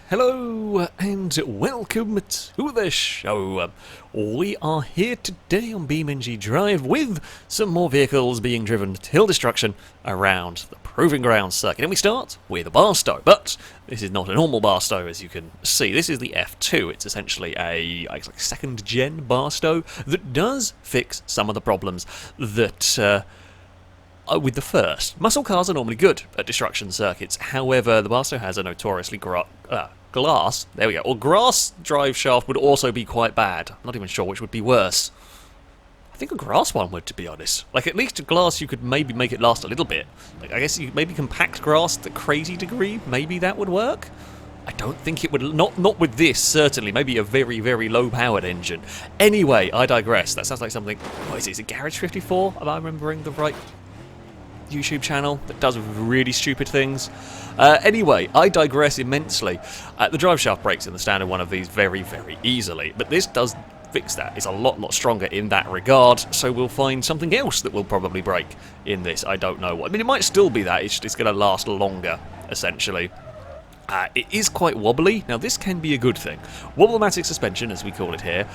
Hello and welcome to the show. We are here today on BeamNG Drive with some more vehicles being driven till destruction around the Proving Ground circuit. And we start with a Barstow, but this is not a normal Barstow, as you can see. This is the F2. It's essentially a like second-gen Barstow that does fix some of the problems that with the first. Muscle cars are normally good at destruction circuits. However, the Barstow has a notoriously glass drive shaft would also be quite bad. I'm not even sure which would be worse. I think a grass one would, to be honest. Like, at least a glass you could maybe make it last a little bit. Like, I guess you could maybe compact grass to a crazy degree. Maybe that would work. I don't think it would, not with this, certainly. Maybe a very, very low-powered engine. Anyway, I digress. That sounds like something... What is it? Is it Garage 54? Am I remembering the right YouTube channel that does really stupid things? Anyway, I digress immensely. The drive shaft breaks in the standard one of these very, very easily, but this does fix that. It's a lot stronger in that regard, so we'll find something else that will probably break in this. I don't know what. I mean, it might still be that. It's going to last longer, essentially. It is quite wobbly. Now, this can be a good thing. Wobblematic suspension, as we call it here,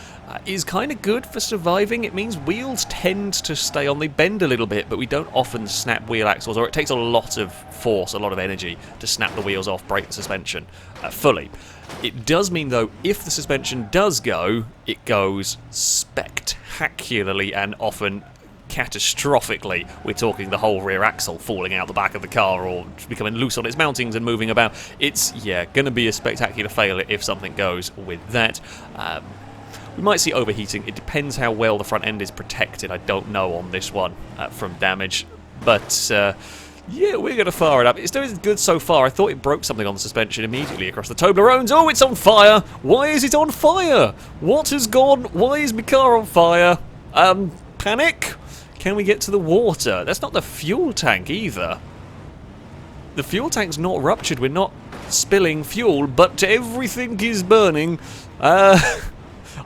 is kind of good for surviving. It means wheels tend to stay on. They bend a little bit, but we don't often snap wheel axles, or it takes a lot of force, a lot of energy to snap the wheels off, break the suspension fully. It does mean, though, if the suspension does go, it goes spectacularly and often catastrophically. We're talking the whole rear axle falling out the back of the car or becoming loose on its mountings and moving about. It's, yeah, going to be a spectacular failure if something goes with that. We might see overheating. It depends how well the front end is protected. I don't know on this one from damage. But, yeah, we're going to fire it up. It's doing good so far. I thought it broke something on the suspension immediately across the Toblerones. Oh, it's on fire! Why is it on fire? What has gone? Why is my car on fire? Panic? Can we get to the water? That's not the fuel tank either. The fuel tank's not ruptured. We're not spilling fuel, but everything is burning. Oh,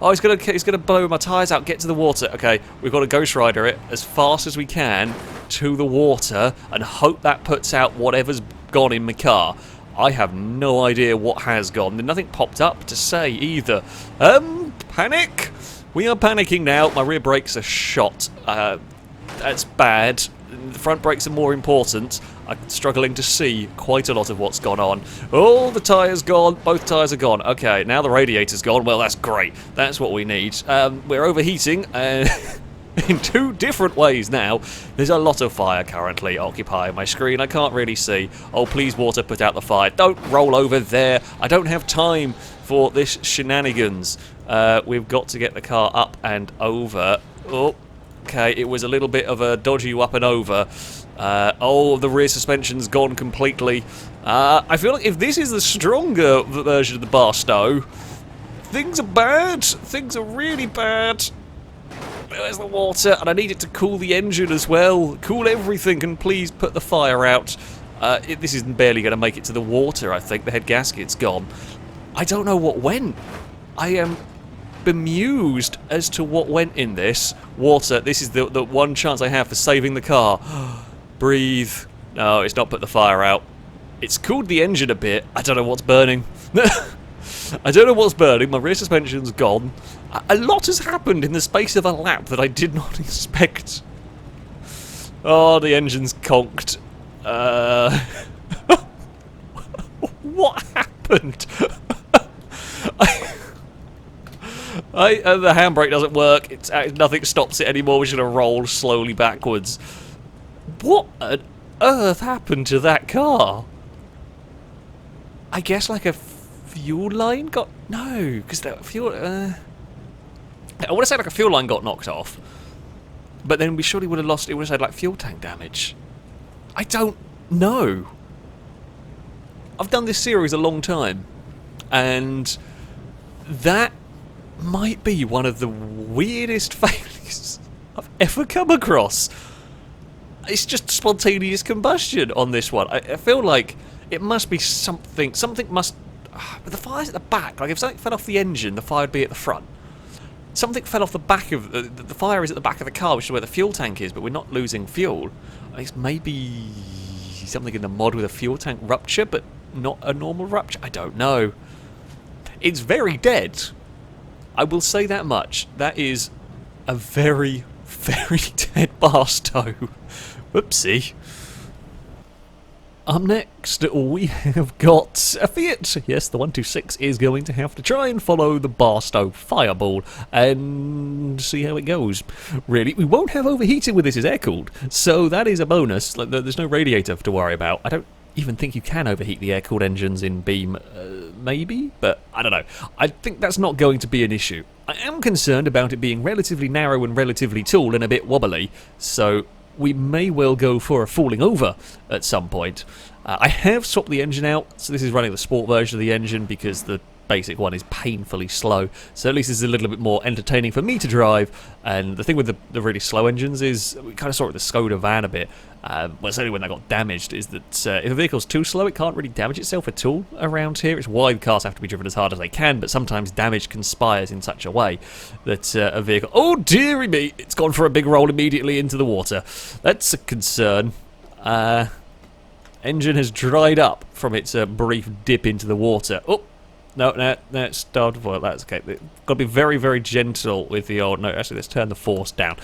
it's gonna blow my tyres out. Get to the water. Okay, we've got to Ghost Rider it as fast as we can to the water and hope that puts out whatever's gone in my car. I have no idea what has gone. Nothing popped up to say either. Panic? We are panicking now. My rear brakes are shot. That's bad. The front brakes are more important. I'm struggling to see quite a lot of what's gone on. Oh, the tyre's gone. Both tyres are gone. Okay, now the radiator's gone. Well, that's great. That's what we need. We're overheating in two different ways now. There's a lot of fire currently occupying my screen. I can't really see. Oh, please, water, put out the fire. Don't roll over there. I don't have time for this shenanigans. We've got to get the car up and over. Oh. Okay, it was a little bit of a dodgy up and over. Oh, the rear suspension's gone completely. I feel like if this is the stronger version of the Barstow, things are bad. Things are really bad. There's the water, and I need it to cool the engine as well. Cool everything, and please put the fire out. This is barely going to make it to the water, I think. The head gasket's gone. I don't know what went. I am bemused as to what went in this. Water, this is the one chance I have for saving the car. Breathe. No, it's not put the fire out. It's cooled the engine a bit. I don't know what's burning. I don't know what's burning. My rear suspension's gone. A lot has happened in the space of a lap that I did not expect. Oh, the engine's conked. What happened? The handbrake doesn't work. Nothing stops it anymore. We're just going to roll slowly backwards. What on earth happened to that car? I guess like a fuel line got... No, because the fuel... I want to say like a fuel line got knocked off. But then we surely would have lost... It would have said like fuel tank damage. I don't know. I've done this series a long time. And that might be one of the weirdest failures I've ever come across. It's just spontaneous combustion on this one. I feel like it must be something. Something must... But the fire's at the back. Like if something fell off the engine, the fire would be at the front. Something fell off the back of... The fire is at the back of the car, which is where the fuel tank is, but we're not losing fuel. It's maybe something in the mod with a fuel tank rupture, but not a normal rupture. I don't know. It's very dead. I will say that much. That is a very, very dead Barstow. Whoopsie. Up next, we have got a Fiat. Yes, the 126 is going to have to try and follow the Barstow Fireball and see how it goes. Really, we won't have overheating with this as air-cooled, so that is a bonus. Like, there's no radiator to worry about. I don't even think you can overheat the air-cooled engines in Beam. Maybe? But I don't know. I think that's not going to be an issue. I am concerned about it being relatively narrow and relatively tall and a bit wobbly, so we may well go for a falling over at some point. I have swapped the engine out, so this is running the sport version of the engine because the basic one is painfully slow, so at least it's a little bit more entertaining for me to drive. And the thing with the really slow engines is, we kind of saw it with the Skoda van a bit, well, certainly when they got damaged, is that if a vehicle's too slow, it can't really damage itself at all around here. It's why the cars have to be driven as hard as they can, but sometimes damage conspires in such a way that a vehicle... Oh, dearie me! It's gone for a big roll immediately into the water. That's a concern. Engine has dried up from its brief dip into the water. Oh! No, it's started. Well, that's okay. Got to be very, very gentle with the old... No, actually, let's turn the force down.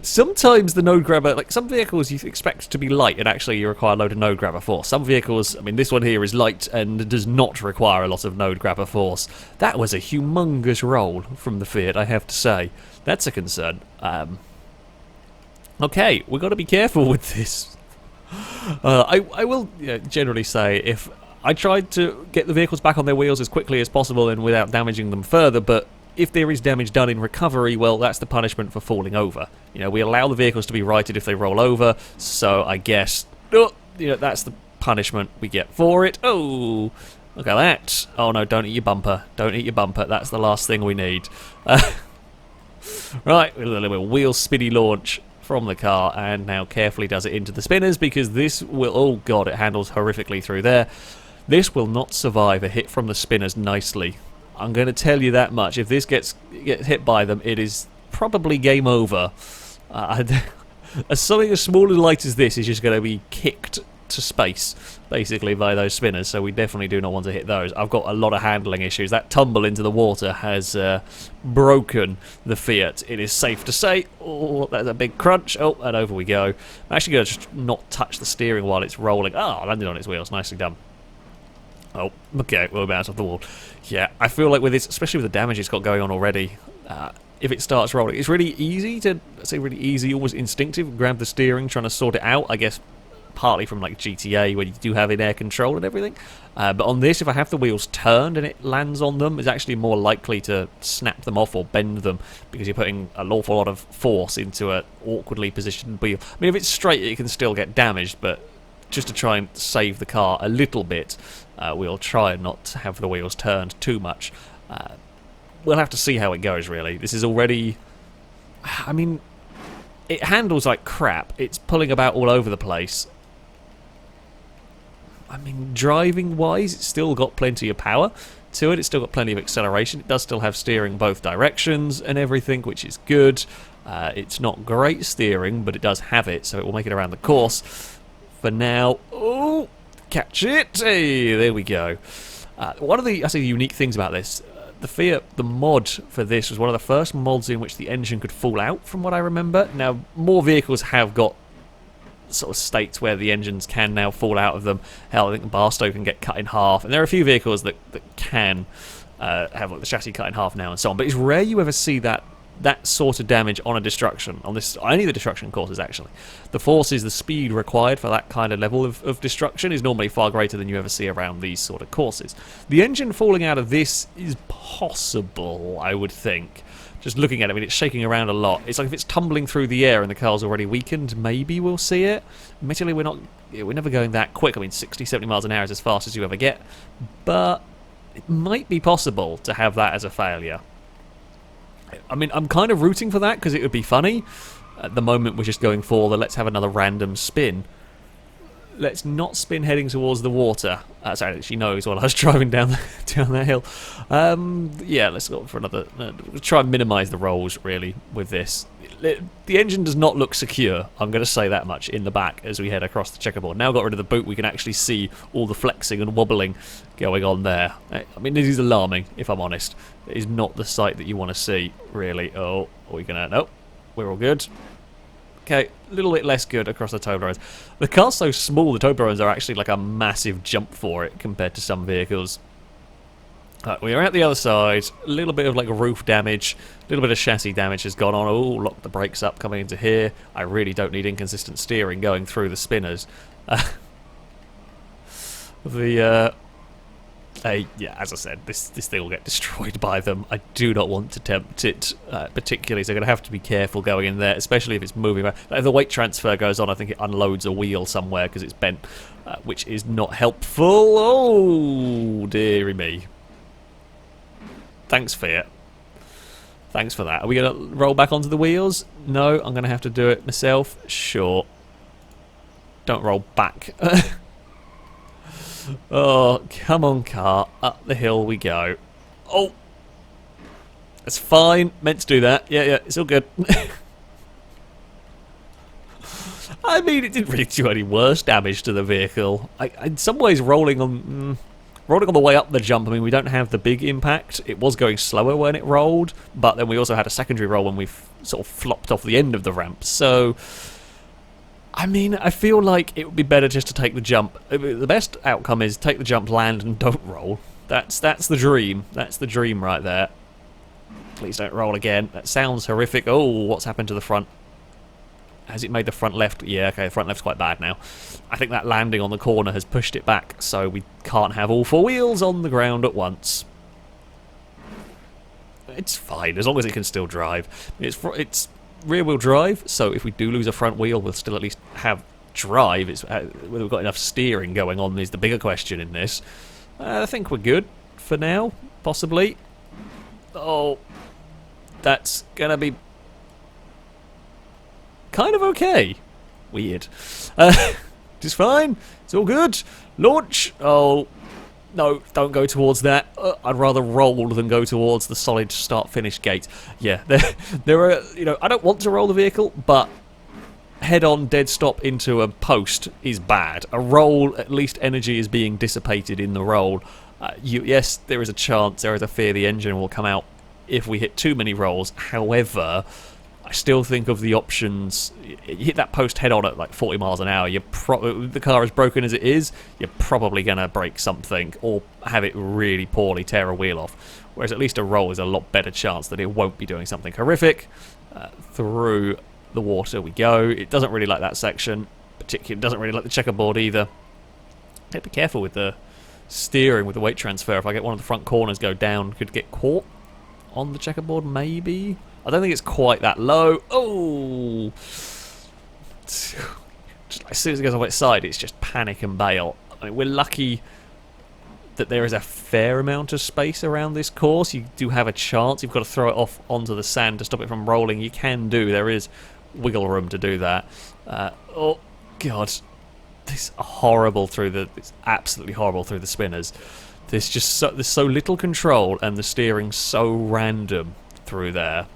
Sometimes the node grabber, like some vehicles you expect to be light and actually you require a load of node grabber force. Some vehicles, I mean this one here is light and does not require a lot of node grabber force. That was a humongous roll from the Fiat, I have to say. That's a concern. Okay, we've got to be careful with this. I will generally say if I tried to get the vehicles back on their wheels as quickly as possible and without damaging them further, but if there is damage done in recovery, well, that's the punishment for falling over. You know, we allow the vehicles to be righted if they roll over, so I guess, that's the punishment we get for it. Oh, look at that. Oh no, don't eat your bumper. Don't eat your bumper. That's the last thing we need. Right, a little wheel spinny launch from the car, and now carefully does it into the spinners, because this will... Oh god, it handles horrifically through there. This will not survive a hit from the spinners nicely. I'm going to tell you that much. If this gets hit by them, it is probably game over. Something as small and light as this is just going to be kicked to space, basically, by those spinners, so we definitely do not want to hit those. I've got a lot of handling issues. That tumble into the water has broken the Fiat. It is safe to say. Oh, that's a big crunch. Oh, and over we go. I'm actually going to just not touch the steering while it's rolling. Oh, landed on its wheels. Nicely done. Oh, okay, we'll bounce off the wall. Yeah, I feel like with this, especially with the damage it's got going on already, if it starts rolling, it's really easy to, let's say really easy, almost instinctive, grab the steering, trying to sort it out, I guess partly from like GTA where you do have in-air control and everything. But on this, if I have the wheels turned and it lands on them, it's actually more likely to snap them off or bend them because you're putting an awful lot of force into an awkwardly positioned wheel. I mean, if it's straight, it can still get damaged, but just to try and save the car a little bit, we'll try and not have the wheels turned too much. We'll have to see how it goes, really. This is already... I mean, it handles like crap. It's pulling about all over the place. I mean, driving-wise, it's still got plenty of power to it. It's still got plenty of acceleration. It does still have steering both directions and everything, which is good. It's not great steering, but it does have it, so it will make it around the course. For now, oh, catch it! Hey, there we go. One of the, I say, unique things about this, the Fiat, the mod for this was one of the first mods in which the engine could fall out, from what I remember. Now, more vehicles have got sort of states where the engines can now fall out of them. Hell, I think Barstow can get cut in half, and there are a few vehicles that can have like the chassis cut in half now and so on. But it's rare you ever see that sort of damage on a destruction, on this, any of the destruction courses actually. The forces, the speed required for that kind of level of destruction is normally far greater than you ever see around these sort of courses. The engine falling out of this is possible, I would think. Just looking at it, I mean, it's shaking around a lot. It's like if it's tumbling through the air and the car's already weakened, maybe we'll see it. Admittedly, we're never going that quick. I mean, 60, 70 miles an hour is as fast as you ever get. But it might be possible to have that as a failure. I mean, I'm kind of rooting for that because it would be funny. At the moment, we're just going for the let's have another random spin. Let's not spin heading towards the water. Sorry, she knows while I was driving down that hill. Yeah, let's go for another. Try and minimise the rolls, really, with this. The engine does not look secure, I'm going to say that much, in the back as we head across the checkerboard. Now got rid of the boot, we can actually see all the flexing and wobbling going on there. I mean, it is alarming, if I'm honest. It is not the sight that you want to see, really. Oh, are we going to... Nope, we're all good. Okay, a little bit less good across the Toblerones. The car's so small, the Toblerones are actually like a massive jump for it compared to some vehicles. We are at the other side, a little bit of like roof damage, a little bit of chassis damage has gone on. Oh, lock the brakes up coming into here. I really don't need inconsistent steering going through the spinners. Yeah, as I said, this thing will get destroyed by them. I do not want to tempt it particularly, so I'm going to have to be careful going in there, especially if it's moving around. If the weight transfer goes on, I think it unloads a wheel somewhere because it's bent, which is not helpful. Oh, dearie me. Thanks, Fiat. Thanks for that. Are we going to roll back onto the wheels? No, I'm going to have to do it myself. Sure. Don't roll back. Oh, come on, car. Up the hill we go. Oh! That's fine. Meant to do that. Yeah, it's all good. I mean, it didn't really do any worse damage to the vehicle. In some ways, rolling on the way up the jump, I mean, we don't have the big impact. It was going slower when it rolled, but then we also had a secondary roll when we sort of flopped off the end of the ramp. So, I mean, I feel like it would be better just to take the jump. The best outcome is take the jump, land, and don't roll. That's the dream. That's the dream right there. Please don't roll again. That sounds horrific. Oh, what's happened to the front? Has it made the front left? Yeah, okay, the front left's quite bad now. I think that landing on the corner has pushed it back, so we can't have all four wheels on the ground at once. It's fine, as long as it can still drive. It's rear-wheel drive, so if we do lose a front wheel, we'll still at least have drive. It's whether we've got enough steering going on is the bigger question in this. I think we're good for now, possibly. Oh, that's going to be kind of okay. Weird. It's fine. It's all good. Launch. Oh, no, don't go towards that. I'd rather roll than go towards the solid start-finish gate. Yeah, there are, I don't want to roll the vehicle, but head-on dead stop into a post is bad. A roll, at least energy is being dissipated in the roll. Yes, there is a chance, there is a fear the engine will come out if we hit too many rolls. However, I still think of the options. You hit that post head on at like 40 miles an hour, the car is broken as it is, you're probably going to break something or have it really poorly tear a wheel off. Whereas at least a roll is a lot better chance that it won't be doing something horrific. Through the water we go. It doesn't really like that section, particularly. It doesn't really like the checkerboard either. I'd be careful with the steering with the weight transfer. If I get one of the front corners go down, could get caught on the checkerboard maybe. I don't think it's quite that low. Oh! Just as soon as it goes on its side, it's just panic and bail. I mean, we're lucky that there is a fair amount of space around this course. You do have a chance. You've got to throw it off onto the sand to stop it from rolling. You can do. There is wiggle room to do that. Oh, God. This is horrible through the... It's absolutely horrible through the spinners. There's so little control and the steering's so random through there.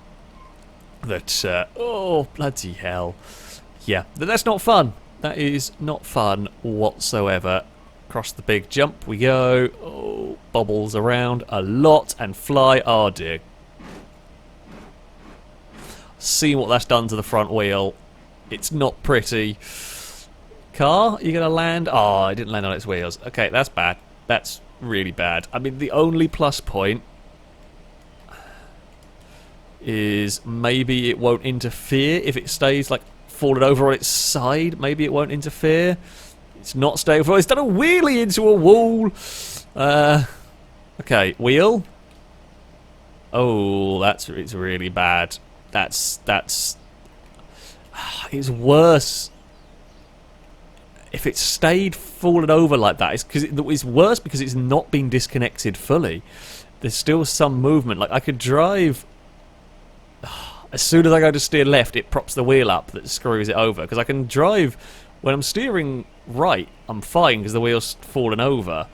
That, oh, bloody hell. Yeah, that's not fun. That is not fun whatsoever. Across the big jump we go. Oh, bobbles around a lot and fly. Oh, dear. See what that's done to the front wheel. It's not pretty. Car, you going to land? Oh, I didn't land on its wheels. Okay, that's bad. That's really bad. I mean, the only plus point is maybe it won't interfere if it stays like falling over on its side. Maybe it won't interfere. It's not staying for. It's done a wheelie into a wall. Okay, wheel. Oh, it's really bad. That's it's worse if it stayed falling over like that. It's worse because it's not been disconnected fully. There's still some movement. Like I could drive. As soon as I go to steer left, it props the wheel up that screws it over. Because I can drive when I'm steering right. I'm fine because the wheel's fallen over.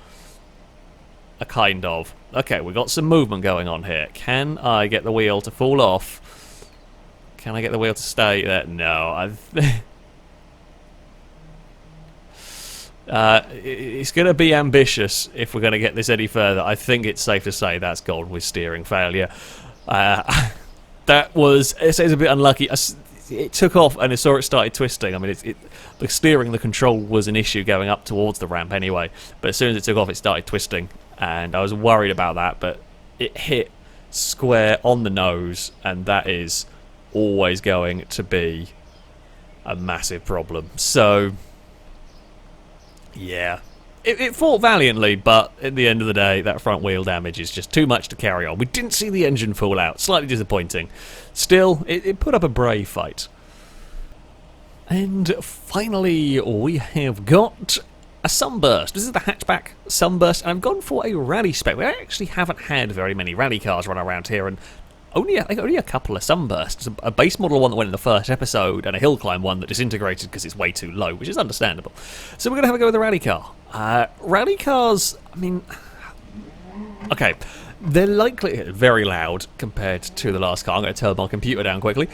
Kind of. Okay, we've got some movement going on here. Can I get the wheel to fall off? Can I get the wheel to stay there? No. It's going to be ambitious if we're going to get this any further. I think it's safe to say that's gone with steering failure. That was, it's a bit unlucky. It took off and I saw it started twisting. I mean, the steering, the control was an issue going up towards the ramp anyway. But as soon as it took off, it started twisting. And I was worried about that, but it hit square on the nose, and that is always going to be a massive problem. So, yeah. It fought valiantly, but at the end of the day, that front wheel damage is just too much to carry on. We didn't see the engine fall out. Slightly disappointing. Still, it put up a brave fight. And finally, we have got a Sunburst. This is the hatchback Sunburst, and I've gone for a rally spec. We actually haven't had very many rally cars run around here, and only a couple of Sunbursts. A base model one that went in the first episode, and a hill climb one that disintegrated because it's way too low, which is understandable. So we're going to have a go with a rally car. Rally cars, I mean, okay, they're likely very loud compared to the last car. I'm going to turn my computer down quickly.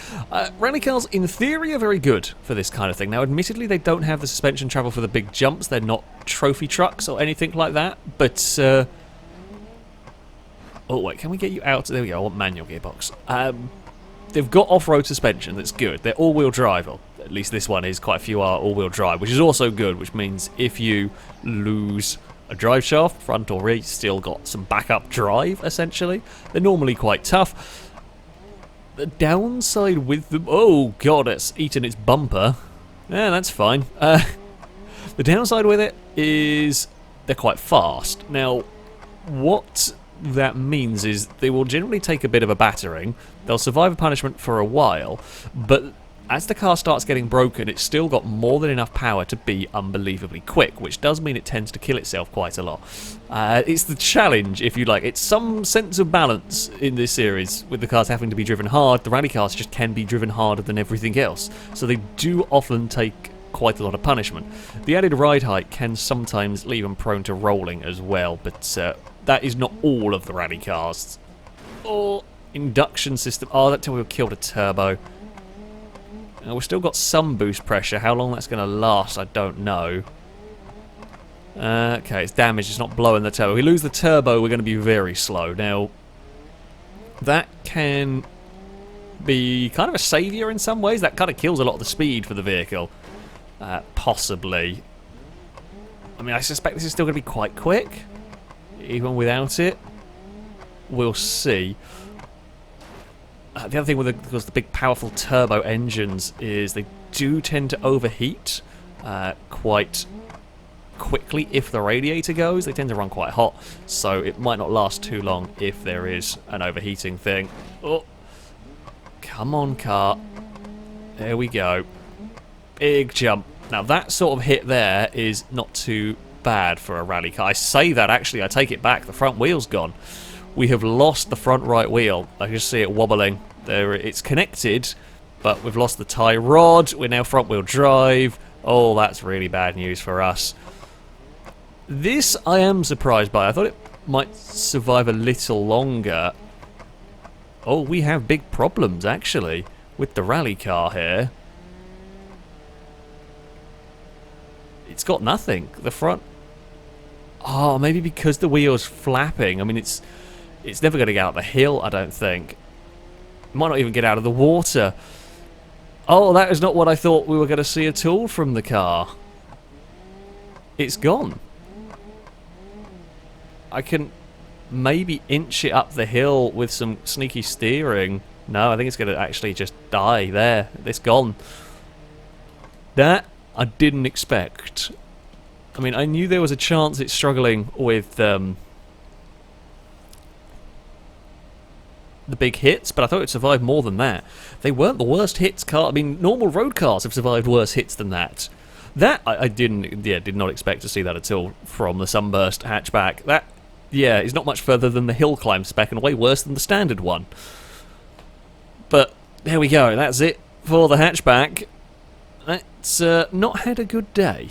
Rally cars, in theory, are very good for this kind of thing. Now, admittedly, they don't have the suspension travel for the big jumps. They're not trophy trucks or anything like that. But, oh, wait, can we get you out? There we go, I want manual gearbox. They've got off-road suspension, that's good. They're all-wheel drive, or at least this one is. Quite a few are all-wheel drive, which is also good, which means if you lose a drive shaft, front or rear, you've still got some backup drive, essentially. They're normally quite tough. The downside with them... Oh, God, it's eaten its bumper. Yeah, that's fine. The downside with it is they're quite fast. Now, what that means is they will generally take a bit of a battering. They'll survive a punishment for a while, but as the car starts getting broken, it's still got more than enough power to be unbelievably quick, which does mean it tends to kill itself quite a lot. It's the challenge, if you like. It's some sense of balance in this series, with the cars having to be driven hard. The rally cars just can be driven harder than everything else, so they do often take quite a lot of punishment. The added ride height can sometimes leave them prone to rolling as well, but that is not all of the rally cars. Oh, induction system. Oh, that till we killed a turbo. We've still got some boost pressure. How long that's going to last, I don't know. Okay, it's damaged. It's not blowing the turbo. If we lose the turbo, we're going to be very slow. Now, that can be kind of a saviour in some ways. That kind of kills a lot of the speed for the vehicle. Possibly. I mean, I suspect this is still going to be quite quick, even without it. We'll see. The other thing with the big powerful turbo engines is they do tend to overheat quite quickly if the radiator goes. They tend to run quite hot, so it might not last too long if there is an overheating thing. Oh, come on, car. There we go. Big jump. Now that sort of hit there is not too bad for a rally car. I say that, actually, I take it back. The front wheel's gone. We have lost the front right wheel. I can see it wobbling. There, it's connected, but we've lost the tie rod. We're now front wheel drive. Oh, that's really bad news for us. This I am surprised by. I thought it might survive a little longer. Oh, we have big problems, actually, with the rally car here. It's got nothing. The front... Oh, maybe because the wheel's flapping. I mean, it's never going to get out the hill, I don't think. It might not even get out of the water. Oh, that is not what I thought we were going to see at all from the car. It's gone. I can maybe inch it up the hill with some sneaky steering. No, I think it's going to actually just die there. It's gone. That I didn't expect. I mean, I knew there was a chance it's struggling with the big hits, but I thought it survived more than that. They weren't the worst hits car. I mean, normal road cars have survived worse hits than that. That I did not expect to see that at all from the Sunburst hatchback. That, yeah, is not much further than the hill climb spec and way worse than the standard one. But there we go. That's it for the hatchback. It's not had a good day.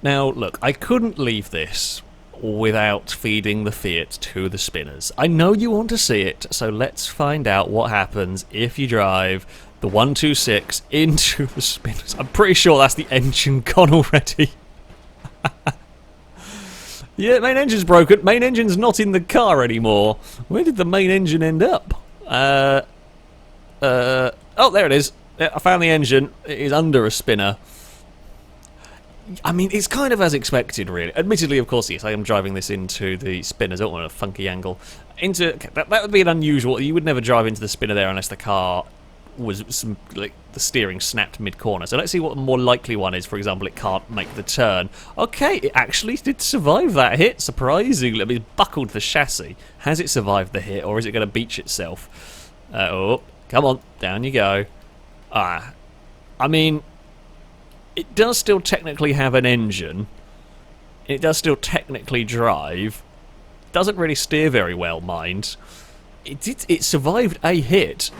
Now, look, I couldn't leave this without feeding the Fiat to the spinners. I know you want to see it, so let's find out what happens if you drive the 126 into the spinners. I'm pretty sure that's the engine gone already. Yeah, main engine's broken. Main engine's not in the car anymore. Where did the main engine end up? Oh, there it is. I found the engine. It is under a spinner. I mean, it's kind of as expected, really. Admittedly, of course, yes, I am driving this into the spinners. I don't want a funky angle. That would be an unusual... You would never drive into the spinner there unless the car was like the steering snapped mid-corner. So let's see what the more likely one is. For example, it can't make the turn. Okay, it actually did survive that hit, surprisingly. I mean, it buckled the chassis. Has it survived the hit, or is it going to beach itself? Oh, come on, down you go. I mean, it does still technically have an engine. It does still technically drive. Doesn't really steer very well, mind. It survived a hit.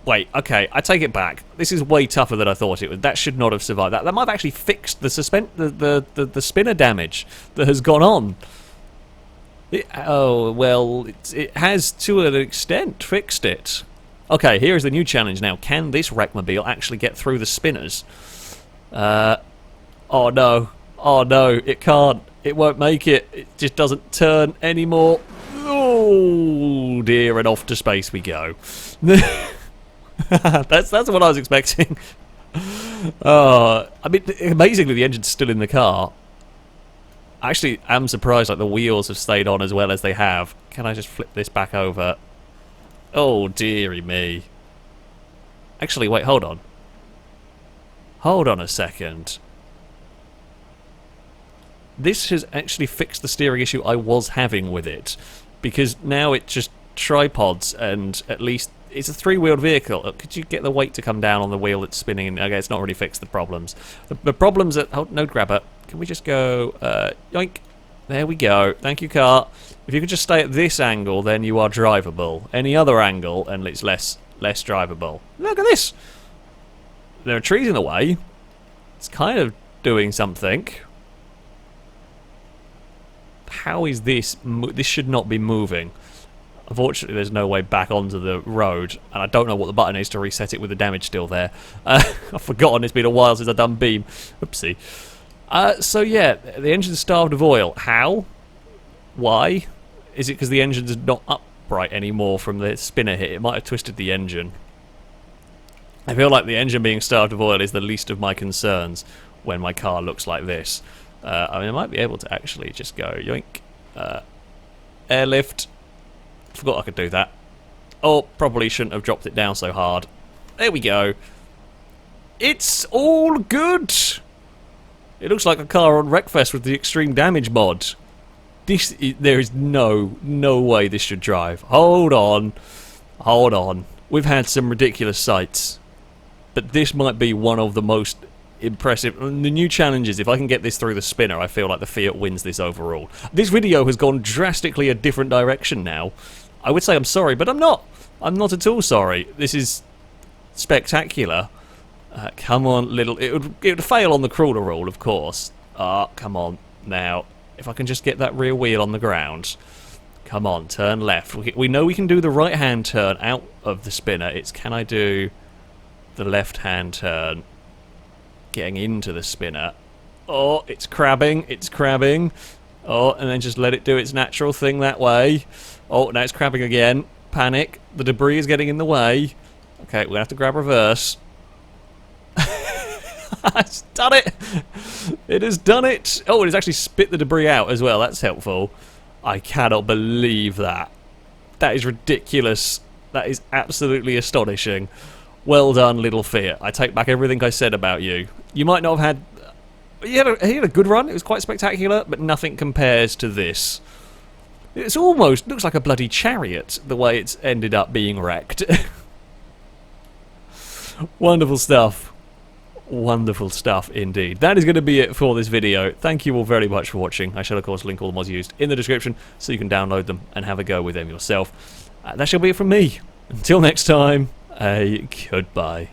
Wait, okay, I take it back. This is way tougher than I thought it would. That should not have survived. That might have actually fixed the the spinner damage that has gone on. Oh, well, it has, to an extent, fixed it. Okay, here is the new challenge now. Can this wreckmobile actually get through the spinners? Oh no. Oh no, it can't. It won't make it. It just doesn't turn anymore. Oh dear, and off to space we go. That's what I was expecting. I mean, amazingly, the engine's still in the car. Actually, I'm surprised like the wheels have stayed on as well as they have. Can I just flip this back over? Oh dearie me. Actually, wait, hold on. Hold on a second. This has actually fixed the steering issue I was having with it, because now it just tripods, and at least it's a three-wheeled vehicle. Could you get the weight to come down on the wheel that's spinning? Okay, it's not really fixed the problems. The problems that... Oh, no grabber. Can we just go... yoink. There we go. Thank you, car. If you could just stay at this angle, then you are drivable. Any other angle, and it's less drivable. Look at this! There are trees in the way. It's kind of doing something. How is this... This should not be moving. Unfortunately, there's no way back onto the road, and I don't know what the button is to reset it with the damage still there. I've forgotten, it's been a while since I've done Beam. Oopsie. So yeah, the engine's starved of oil. How? Why? Is it because the engine's not upright anymore from the spinner hit? It might have twisted the engine. I feel like the engine being starved of oil is the least of my concerns when my car looks like this. I mean, I might be able to actually just go, yoink, airlift. Forgot I could do that. Oh, probably shouldn't have dropped it down so hard. There we go. It's all good. It looks like a car on Wreckfest with the extreme damage mod. There is no way this should drive. Hold on. Hold on. We've had some ridiculous sights, but this might be one of the most impressive. The new challenge is if I can get this through the spinner, I feel like the Fiat wins this overall. This video has gone drastically a different direction now. I would say I'm sorry, but I'm not. I'm not at all sorry. This is spectacular. Come on, little... It would fail on the crawler rule, of course. Come on. Now, if I can just get that rear wheel on the ground. Come on, turn left. We know we can do the right-hand turn out of the spinner. It's can I do the left-hand turn getting into the spinner. Oh, it's crabbing. It's crabbing. Oh, and then just let it do its natural thing that way. Oh, now it's crabbing again. Panic. The debris is getting in the way. Okay, we're going to have to grab reverse. It's done it! It has done it! Oh, it has actually spit the debris out as well. That's helpful. I cannot believe that. That is ridiculous. That is absolutely astonishing. Well done, little Fiat. I take back everything I said about you. You might not have had... He had a good run. It was quite spectacular, but nothing compares to this. It's almost looks like a bloody chariot, the way it's ended up being wrecked. Wonderful stuff. Wonderful stuff indeed. That is going to be it for this video. Thank you all very much for watching. I shall of course link all the mods used in the description so you can download them and have a go with them yourself. That shall be it from me. Until next time, a goodbye.